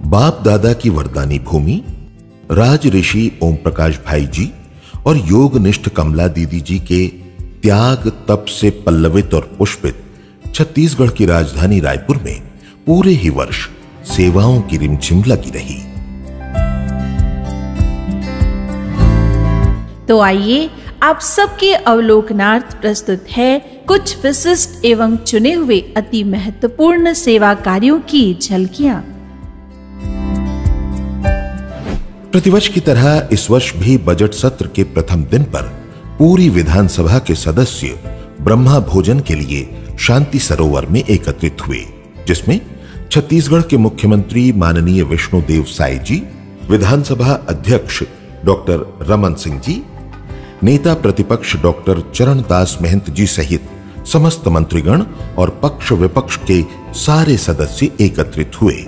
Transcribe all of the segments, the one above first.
बाप दादा की वरदानी भूमि राज ऋषि ओम प्रकाश भाई जी और योगनिष्ठ कमला दीदी जी के त्याग तप से पल्लवित और पुष्पित छत्तीसगढ़ की राजधानी रायपुर में पूरे ही वर्ष सेवाओं की रिमझिम लगी रही। तो आइए आप सबके अवलोकनार्थ प्रस्तुत है कुछ विशिष्ट एवं चुने हुए अति महत्वपूर्ण सेवा कार्यों की झलकियां। प्रतिवर्ष की तरह इस वर्ष भी बजट सत्र के प्रथम दिन पर पूरी विधानसभा के सदस्य ब्रह्मा भोजन के लिए शांति सरोवर में एकत्रित हुए, जिसमें छत्तीसगढ़ के मुख्यमंत्री माननीय विष्णुदेव साय जी, विधानसभा अध्यक्ष डॉक्टर रमन सिंह जी, नेता प्रतिपक्ष डॉक्टर चरणदास महंत जी सहित समस्त मंत्रीगण और पक्ष विपक्ष के सारे सदस्य एकत्रित हुए।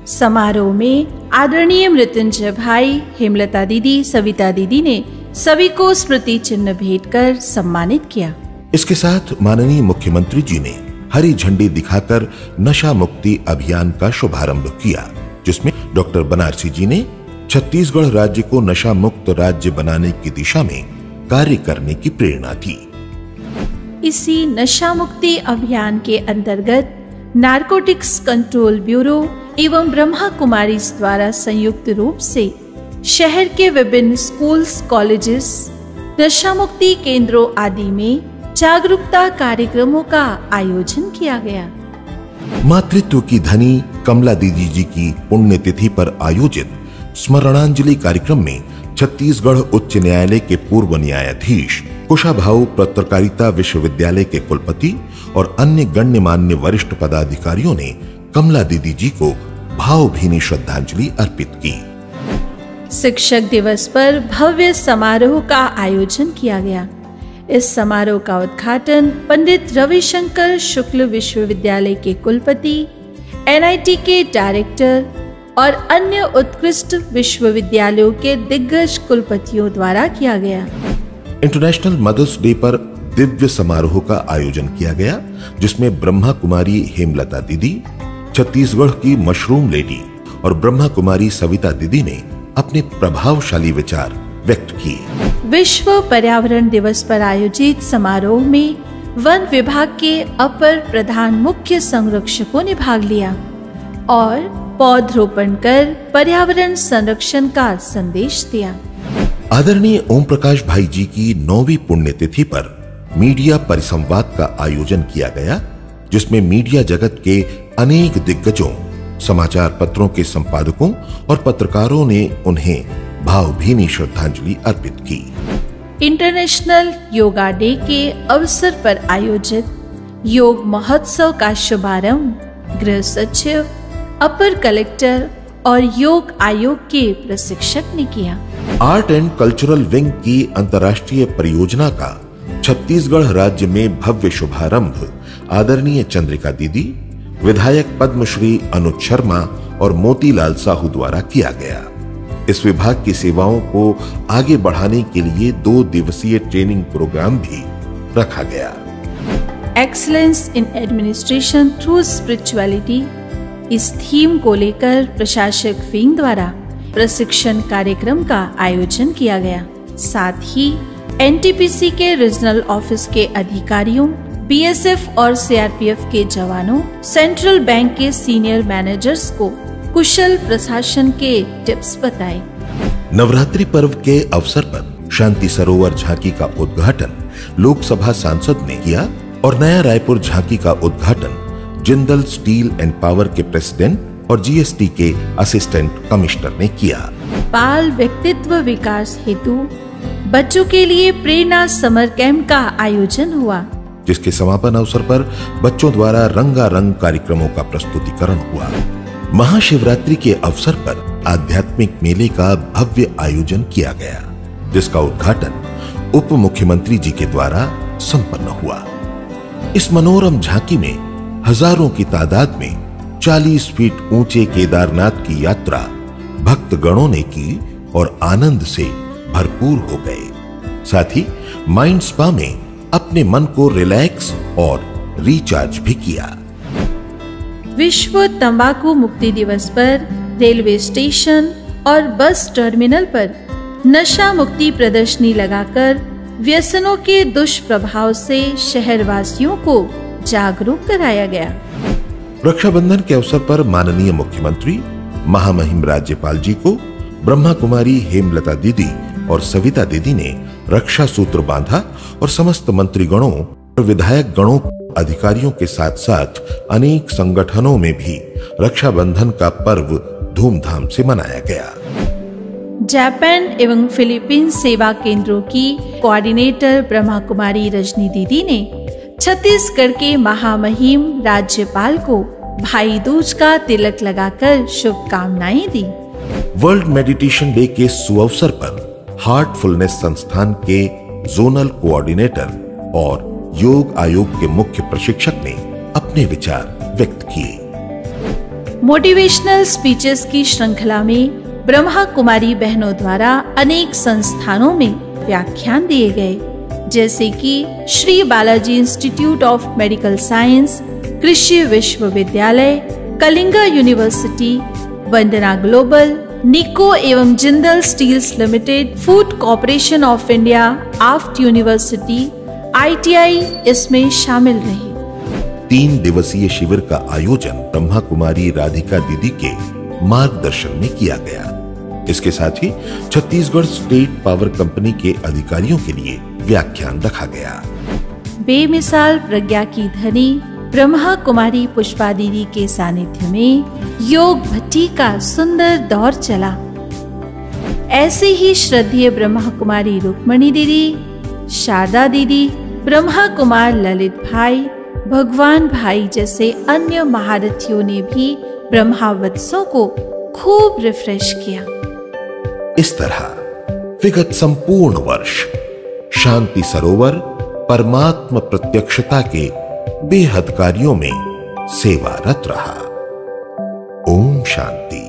समारोह में आदरणीय मृत्युंजय भाई, हेमलता दीदी, सविता दीदी ने सभी को स्मृति चिन्ह भेंट कर सम्मानित किया। इसके साथ माननीय मुख्यमंत्री जी ने हरी झंडी दिखाकर नशा मुक्ति अभियान का शुभारंभ किया, जिसमें डॉक्टर बनारसी जी ने छत्तीसगढ़ राज्य को नशा मुक्त राज्य बनाने की दिशा में कार्य करने की प्रेरणा दी। इसी नशा मुक्ति अभियान के अंतर्गत नारकोटिक्स कंट्रोल ब्यूरो एवं ब्रह्मा कुमारीज द्वारा संयुक्त रूप से शहर के विभिन्न स्कूल्स, कॉलेजेस, नशा मुक्ति केंद्रों आदि में जागरूकता कार्यक्रमों का आयोजन किया गया। मातृत्व की धनी कमला दीदी जी की पुण्यतिथि पर आयोजित स्मरणांजलि कार्यक्रम में छत्तीसगढ़ उच्च न्यायालय के पूर्व न्यायाधीश, कुशाभाऊ पत्रकारिता विश्वविद्यालय के कुलपति और अन्य गण्यमान्य वरिष्ठ पदाधिकारियों ने कमला दीदी जी को भावभीनी श्रद्धांजलि अर्पित की। शिक्षक दिवस पर भव्य समारोह का आयोजन किया गया। इस समारोह का उद्घाटन पंडित रविशंकर शुक्ल विश्वविद्यालय के कुलपति, NIT के डायरेक्टर और अन्य उत्कृष्ट विश्वविद्यालयों के दिग्गज कुलपतियों द्वारा किया गया। इंटरनेशनल मदर्स डे पर दिव्य समारोह का आयोजन किया गया, जिसमें ब्रह्मा कुमारी हेमलता दीदी, छत्तीसगढ़ की मशरूम लेडी और ब्रह्मा कुमारी सविता दीदी ने अपने प्रभावशाली विचार व्यक्त किए। विश्व पर्यावरण दिवस पर आयोजित समारोह में वन विभाग के अपर प्रधान मुख्य संरक्षकों ने भाग लिया और पौधरोपण कर पर्यावरण संरक्षण का संदेश दिया। आदरणीय ओम प्रकाश भाई जी की 9वीं पुण्यतिथि पर मीडिया परिसंवाद का आयोजन किया गया, जिसमें मीडिया जगत के अनेक दिग्गजों, समाचार पत्रों के संपादकों और पत्रकारों ने उन्हें भावभीनी श्रद्धांजलि अर्पित की। इंटरनेशनल योगा डे के अवसर पर आयोजित योग महोत्सव का शुभारंभ गृह सचिव, अपर कलेक्टर और योग आयोग के प्रशिक्षक ने किया। आर्ट एंड कल्चरल विंग की अंतर्राष्ट्रीय परियोजना का छत्तीसगढ़ राज्य में भव्य शुभारंभ आदरणीय चंद्रिका दीदी, विधायक पद्मश्री अनुज शर्मा और मोतीलाल साहू द्वारा किया गया। इस विभाग की सेवाओं को आगे बढ़ाने के लिए 2 दिवसीय ट्रेनिंग प्रोग्राम भी रखा गया। Excellence in administration through spirituality, इस थीम को लेकर प्रशासक विंग द्वारा प्रशिक्षण कार्यक्रम का आयोजन किया गया। साथ ही NTPC के रीजनल ऑफिस के अधिकारियों, BSF और CRPF के जवानों, सेंट्रल बैंक के सीनियर मैनेजर्स को कुशल प्रशासन के टिप्स बताए। नवरात्रि पर्व के अवसर पर शांति सरोवर झांकी का उद्घाटन लोकसभा सांसद ने किया और नया रायपुर झांकी का उद्घाटन जिंदल स्टील एंड पावर के प्रेसिडेंट और GST के असिस्टेंट कमिश्नर ने किया। बाल व्यक्तित्व विकास हेतु बच्चों के लिए प्रेरणा समर कैंप का आयोजन हुआ, जिसके समापन अवसर पर बच्चों द्वारा रंगारंग कार्यक्रमों का प्रस्तुतिकरण हुआ। महाशिवरात्रि के अवसर पर आध्यात्मिक मेले का भव्य आयोजन किया गया, जिसका उद्घाटन उप मुख्यमंत्री जी के द्वारा संपन्न हुआ। इस मनोरम झांकी में हजारों की तादाद में 40 फीट ऊंचे केदारनाथ की यात्रा भक्तगणों ने की और आनंद से भरपूर हो गए। साथ ही माइंड स्पा में अपने मन को रिलैक्स और रिचार्ज भी किया। विश्व तंबाकू मुक्ति दिवस पर रेलवे स्टेशन और बस टर्मिनल पर नशा मुक्ति प्रदर्शनी लगाकर व्यसनों के दुष्प्रभाव से शहरवासियों को जागरूक कराया गया। रक्षाबंधन के अवसर पर माननीय मुख्यमंत्री महामहिम राज्यपाल जी को ब्रह्मा कुमारी हेमलता दीदी और सविता दीदी ने रक्षा सूत्र बांधा और समस्त मंत्रीगणों और विधायक गणों अधिकारियों के साथ साथ अनेक संगठनों में भी रक्षाबंधन का पर्व धूमधाम से मनाया गया। जापान एवं फिलीपींस सेवा केंद्रों की कोऑर्डिनेटर ब्रह्मा कुमारी रजनी दीदी ने छत्तीसगढ़ के महामहिम राज्यपाल को भाई दूज का तिलक लगाकर शुभकामनाएं दी। वर्ल्ड मेडिटेशन डे के सुअवसर पर हार्टफुलनेस संस्थान के जोनल कोऑर्डिनेटर और योग आयोग के मुख्य प्रशिक्षक ने अपने विचार व्यक्त किए। मोटिवेशनल स्पीचेस की श्रृंखला में ब्रह्मा कुमारी बहनों द्वारा अनेक संस्थानों में व्याख्यान दिए गए, जैसे कि Shri Balaji institute of medical science, कृषि विश्वविद्यालय, Kalinga university, Vandana global, Nico एवं Jindal steels limited, food corporation of India, AAFT university, ITI इसमें शामिल रहे। 3 दिवसीय शिविर का आयोजन ब्रह्मा कुमारी राधिका दीदी के मार्गदर्शन में किया गया। इसके साथ ही छत्तीसगढ़ स्टेट पावर कंपनी के अधिकारियों के लिए व्याख्यान रखा गया। बेमिसाल प्रज्ञा की धनी ब्रह्मा कुमारी पुष्पा दीदी के सानिध्य में योग भट्टी का सुंदर दौर चला। ऐसे ही श्रद्धेय ब्रह्मा कुमारी रुक्मणी दीदी, शारदा दीदी, ब्रह्मा कुमार ललित भाई, भगवान भाई जैसे अन्य महारथियों ने भी ब्रह्मावत्सों को खूब रिफ्रेश किया। इस तरह विगत संपूर्ण वर्ष शांति सरोवर परमात्म प्रत्यक्षता के बेहद कार्यों में सेवारत रहा। ओम शांति।